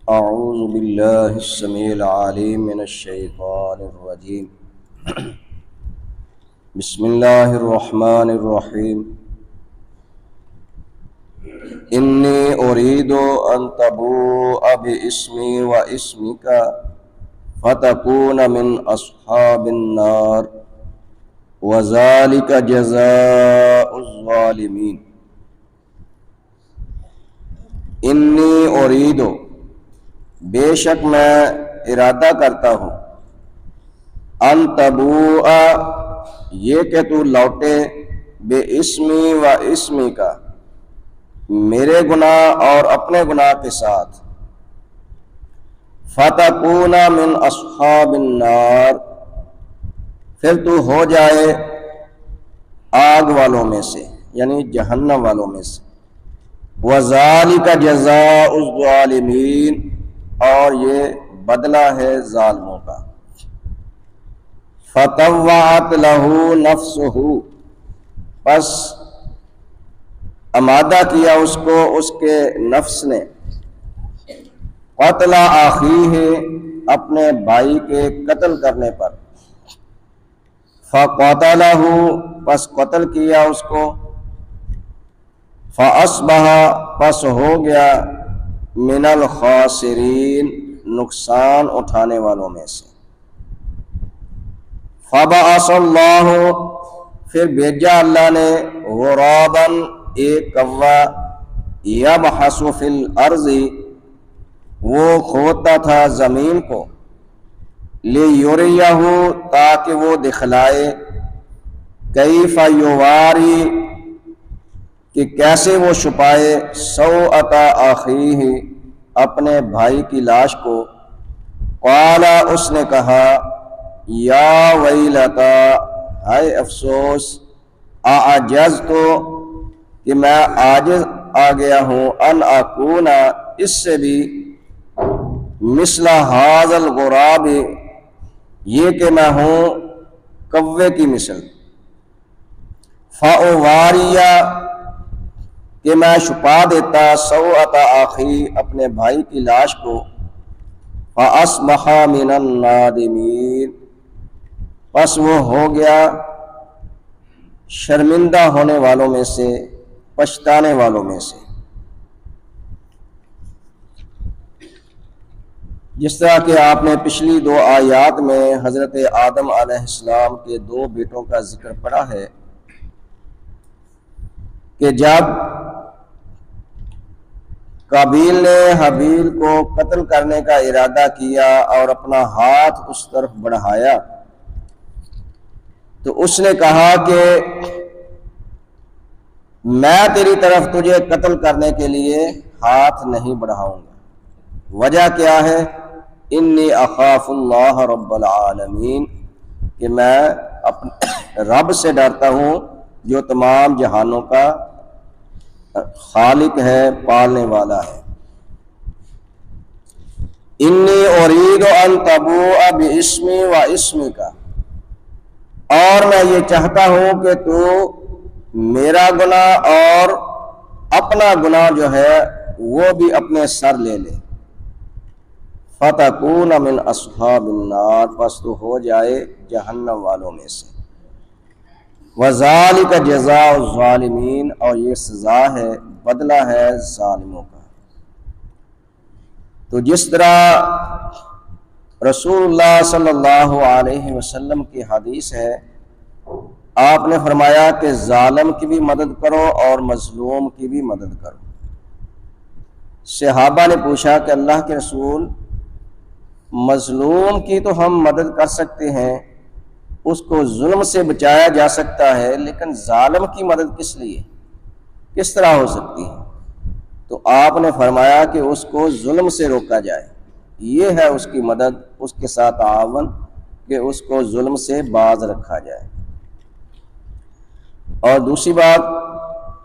أعوذ بالله السميع العليم من الشيطان الرجيم. بسم الله الرحمن الرحيم. إني أريد أن تبوء باسمي واسمك فتكون من أصحاب النار وذلك جزاء الظالمين. انی اريد، بے شک میں ارادہ کرتا ہوں، ان تبوء، یہ کہ تو لوٹے، بے اسمی و اسمی کا، میرے گناہ اور اپنے گناہ کے ساتھ، فتکون من اصحاب النار، پھر تو ہو جائے آگ والوں میں سے، یعنی جہنم والوں میں سے، وَذَلِكَ جَزَاءُ الظَّالِمِينَ، اور یہ بدلہ ہے ظالموں کا۔ فَطَوَّعَتْ لَهُ نَفْسُهُ، پس آمادہ کیا اس کو اس کے نفس نے، قتل اخیہ، اپنے بھائی کے قتل کرنے پر، فَقَتَلَهُ، پس قتل کیا اس کو، فَأَصْبَحَ، پس ہو گیا، من الخاسرین، نقصان اٹھانے والوں میں سے۔ فَبَعَثَ اللَّهُ، پھر بھیجا اللہ نے، غراباً، ایک کوا، یبحث فی الارض، وہ کھودتا تھا زمین کو، لیریہ، تاکہ وہ دکھلائے، کیف یواری، کہ کیسے وہ چھپائے، سوءۃ اخیہ، اپنے بھائی کی لاش کو، قال، اس نے کہا، یا ویلتیٰ، ہائے افسوس، اعجزت، کہ میں عاجز آ گیا ہوں، ان اکون، اس سے بھی، مثل ھذا الغراب، یہ کہ میں ہوں کوے کی مثل، فاواری، کہ میں چھپا دیتا، سوءۃ اخی، اپنے بھائی کی لاش کو، فاصبح من النادمین، پس وہ ہو گیا شرمندہ ہونے والوں میں سے، پچھتانے والوں میں سے۔ جس طرح کہ آپ نے پچھلی دو آیات میں حضرت آدم علیہ السلام کے دو بیٹوں کا ذکر پڑھا ہے کہ جب قابیل نے حابیل کو قتل کرنے کا ارادہ کیا اور اپنا ہاتھ اس طرف بڑھایا تو اس نے کہا کہ میں تیری طرف تجھے قتل کرنے کے لیے ہاتھ نہیں بڑھاؤں گا۔ وجہ کیا ہے؟ انی اخاف اللہ رب العالمین، کہ میں اپنے رب سے ڈرتا ہوں جو تمام جہانوں کا خالق ہے، پالنے والا ہے۔ انی ارید ان تبوء باسمی و اسمک، اور میں یہ چاہتا ہوں کہ تو میرا گناہ اور اپنا گناہ جو ہے وہ بھی اپنے سر لے لے، فتکون من اصحاب النار، پس تو ہو جائے جہنم والوں میں سے، وَذَلِكَ جَزَاءُ الظَّالِمِينَ، اور یہ سزا ہے، بدلہ ہے ظالموں کا۔ تو جس طرح رسول اللہ صلی اللہ علیہ وسلم کی حدیث ہے، آپ نے فرمایا کہ ظالم کی بھی مدد کرو اور مظلوم کی بھی مدد کرو۔ صحابہ نے پوچھا کہ اللہ کے رسول، مظلوم کی تو ہم مدد کر سکتے ہیں، اس کو ظلم سے بچایا جا سکتا ہے، لیکن ظالم کی مدد کس لیے، کس طرح ہو سکتی ہے؟ تو آپ نے فرمایا کہ اس کو ظلم سے روکا جائے، یہ ہے اس کی مدد، اس کے ساتھ تعاون، کہ اس کو ظلم سے باز رکھا جائے۔ اور دوسری بات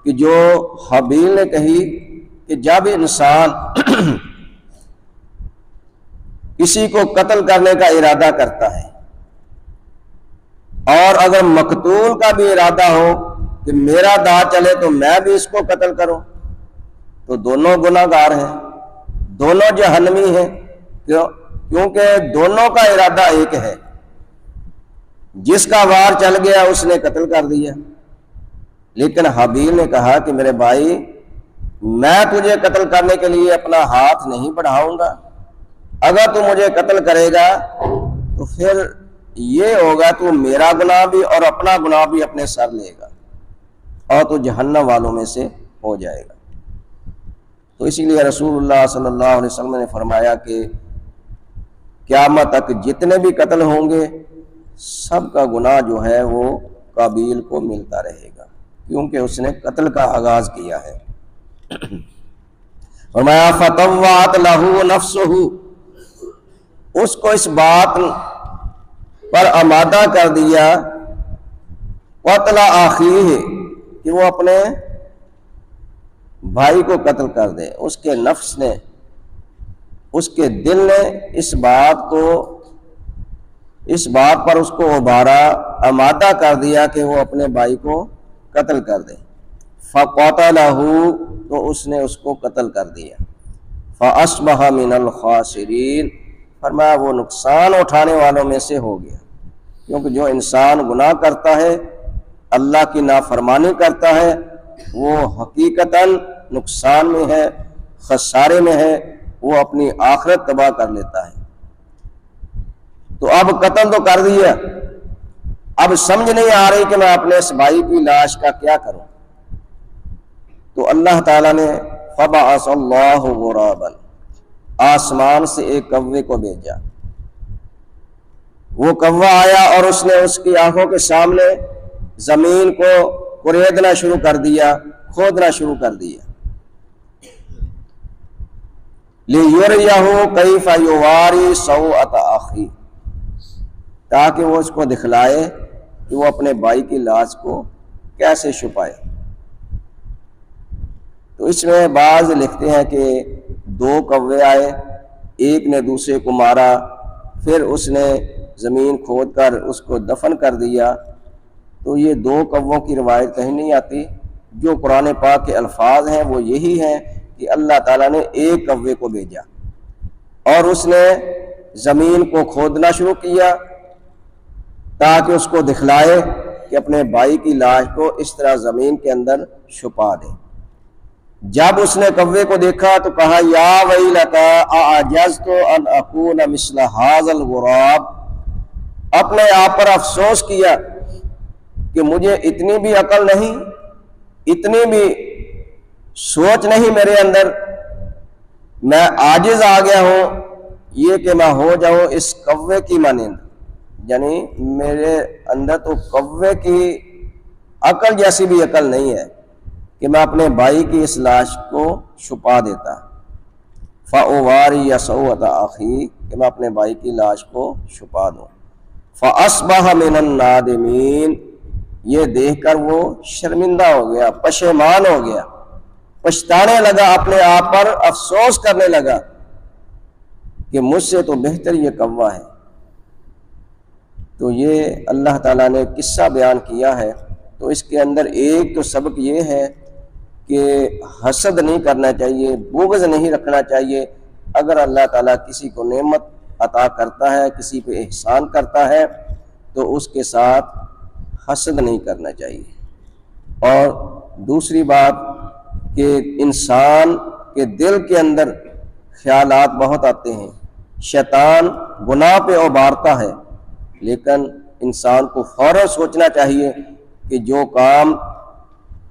کہ جو حابیل نے کہی کہ جب انسان کسی کو قتل کرنے کا ارادہ کرتا ہے اور اگر مقتول کا بھی ارادہ ہو کہ میرا داؤ چلے تو میں بھی اس کو قتل کروں، تو دونوں گناہگار ہیں، دونوں جہنمی ہیں، کیونکہ دونوں کا ارادہ ایک ہے۔ جس کا وار چل گیا اس نے قتل کر دیا، لیکن حابیل نے کہا کہ میرے بھائی میں تجھے قتل کرنے کے لیے اپنا ہاتھ نہیں بڑھاؤں گا، اگر تو مجھے قتل کرے گا تو پھر یہ ہوگا تو میرا گناہ بھی اور اپنا گناہ بھی اپنے سر لے گا اور تو جہنم والوں میں سے ہو جائے گا۔ تو اسی لیے رسول اللہ صلی اللہ علیہ وسلم نے فرمایا کہ قیامت تک جتنے بھی قتل ہوں گے سب کا گناہ جو ہے وہ قابیل کو ملتا رہے گا، کیونکہ اس نے قتل کا آغاز کیا ہے۔ فرمایا فطوعت لہ نفسہ، اس کو اس بات پر آمادہ کر دیا قتل اخیہ، کہ وہ اپنے بھائی کو قتل کر دے۔ اس کے نفس نے، اس کے دل نے اس بات پر اس کو ابھارا، آمادہ کر دیا کہ وہ اپنے بھائی کو قتل کر دے۔ فقتلہ، تو اس نے اس کو قتل کر دیا۔ فاصبح من الخاسرین، فرمایا وہ نقصان اٹھانے والوں میں سے ہو گیا، کیونکہ جو انسان گناہ کرتا ہے، اللہ کی نافرمانی کرتا ہے، وہ حقیقتاً نقصان میں ہے، خسارے میں ہے، وہ اپنی آخرت تباہ کر لیتا ہے۔ تو اب قتل تو کر دیا، اب سمجھ نہیں آ رہی کہ میں اپنے اس بھائی کی لاش کا کیا کروں۔ تو اللہ تعالیٰ نے فبعث اللہ غرابا، آسمان سے ایک کوے کو بھیجا۔ وہ کوہ آیا اور اس نے اس کی آنکھوں کے سامنے زمین کو کریدنا شروع کر دیا، کھودنا شروع کر دیا۔ لِيُرِيَهُ كَيْفَ يُوَارِي سَوْءَةَ أَخِيهِ، تاکہ وہ اس کو دکھلائے کہ وہ اپنے بھائی کی لاش کو کیسے چھپائے۔ تو اس میں بعض لکھتے ہیں کہ دو کوے آئے، ایک نے دوسرے کو مارا، پھر اس نے زمین کھود کر اس کو دفن کر دیا۔ تو یہ دو کووں کی روایت کہیں نہیں آتی، جو قرآن پاک کے الفاظ ہیں وہ یہی ہیں کہ اللہ تعالیٰ نے ایک کوے کو بھیجا اور اس نے زمین کو کھودنا شروع کیا تاکہ اس کو دکھلائے کہ اپنے بھائی کی لاش کو اس طرح زمین کے اندر چھپا دے۔ جب اس نے کوے کو دیکھا تو کہا یا ویلتا اعجزت ان اکون مثل ھذا الغراب، اپنے آپ پر افسوس کیا کہ مجھے اتنی بھی عقل نہیں، اتنی بھی سوچ نہیں میرے اندر، میں عاجز آ گیا ہوں یہ کہ میں ہو جاؤں اس کوے کی مانند، یعنی میرے اندر تو کوے کی عقل جیسی بھی عقل نہیں ہے کہ میں اپنے بھائی کی اس لاش کو چھپا دیتا۔ فَأُوَارِيَ سَوْءَةَ أَخِي، کہ میں اپنے بھائی کی لاش کو چھپا دوں۔ فَأَصْبَحَ مِنَ النَّادِمِينَ، یہ دیکھ کر وہ شرمندہ ہو گیا، پشیمان ہو گیا، پچھتانے لگا، اپنے آپ پر افسوس کرنے لگا کہ مجھ سے تو بہتر یہ کوہ ہے۔ تو یہ اللہ تعالیٰ نے قصہ بیان کیا ہے، تو اس کے اندر ایک تو سبق یہ ہے کہ حسد نہیں کرنا چاہیے، بغض نہیں رکھنا چاہیے۔ اگر اللہ تعالیٰ کسی کو نعمت عطا کرتا ہے، کسی پہ احسان کرتا ہے تو اس کے ساتھ حسد نہیں کرنا چاہیے۔ اور دوسری بات کہ انسان کے دل کے اندر خیالات بہت آتے ہیں، شیطان گناہ پہ ابھارتا ہے، لیکن انسان کو فوراً سوچنا چاہیے کہ جو کام،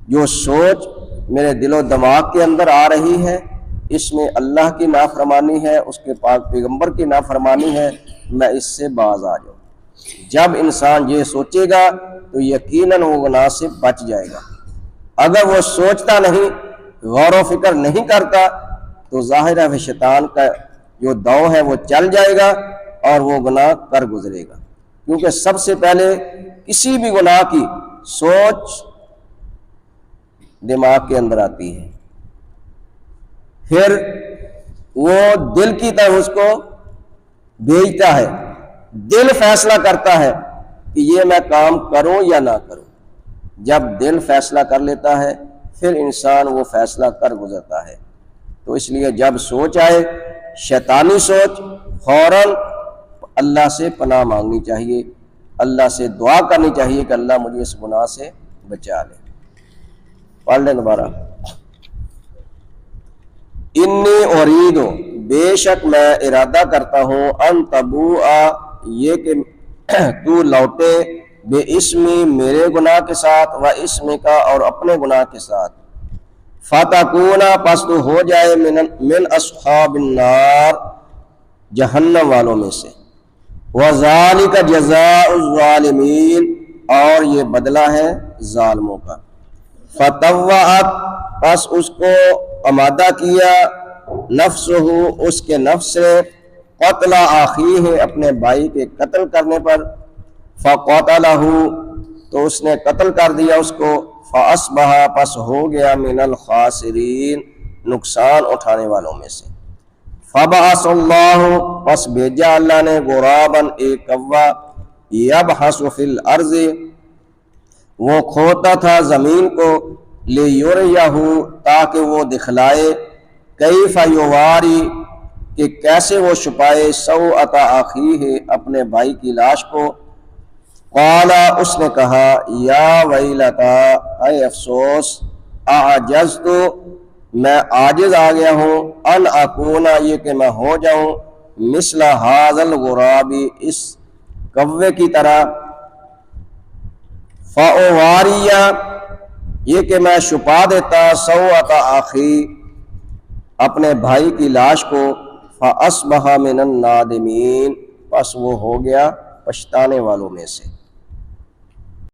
جو سوچ میرے دل و دماغ کے اندر آ رہی ہے اس میں اللہ کی نافرمانی ہے، اس کے پاک پیغمبر کی نافرمانی ہے، میں اس سے باز آ جاؤں۔ جب انسان یہ سوچے گا تو یقیناً وہ گناہ سے بچ جائے گا۔ اگر وہ سوچتا نہیں، غور و فکر نہیں کرتا تو ظاہر ہے شیطان کا جو دو ہے وہ چل جائے گا اور وہ گناہ کر گزرے گا، کیونکہ سب سے پہلے کسی بھی گناہ کی سوچ دماغ کے اندر آتی ہے، پھر وہ دل کی طرف اس کو بھیجتا ہے، دل فیصلہ کرتا ہے کہ یہ میں کام کروں یا نہ کروں۔ جب دل فیصلہ کر لیتا ہے پھر انسان وہ فیصلہ کر گزرتا ہے۔ تو اس لیے جب سوچ آئے شیطانی سوچ، فوراً اللہ سے پناہ مانگنی چاہیے، اللہ سے دعا کرنی چاہیے کہ اللہ مجھے اس گناہ سے بچا لے۔ پڑھ لیں دوبارہ۔ انی اریدو، بے شک میں ارادہ کرتا ہوں، ان تبوء، یہ کہ تو لوٹے، بے اسمی، میرے گناہ کے ساتھ، و اسمی کا، اور اپنے گناہ کے ساتھ، فتکونا، پس تو ہو جائے، من اصحاب النار، جہنم والوں میں سے، وذالک جزاء الظالمین، اور یہ بدلہ ہے ظالموں کا۔ فطوعت، پس اس کو آمادہ کیا، نفسہ، اس کے نفس سے، قتل اخیہ، اپنے بھائی کے قتل کرنے پر، فقتلہ، تو اس نے قتل کر دیا اس کو، فاصبح، پس ہو گیا، من الخاسرین، نقصان اٹھانے والوں میں سے۔ فبعث اللہ، پس بھیجا اللہ نے، غرابا، ایک کوا، یبحث فی الارض، وہ کھوتا تھا زمین کو، لیریہ، تاکہ وہ دکھلائے، کیف یواری، کہ کیسے وہ چھپائے، سوءۃ اخیہ، اپنے بھائی کی لاش کو، قال، اس نے کہا، یا ویلتیٰ، اے افسوس، اعجزت، میں عاجز آ گیا ہوں، ان اکون، یہ کہ میں ہو جاؤں، مثل ھذا الغراب، اس کوے کی طرح، فاواری، یہ کہ میں چھپا دیتا، سوءۃ اخی، اپنے بھائی کی لاش کو، فاصبح من النادمین، پس وہ ہو گیا پچھتانے والوں میں سے۔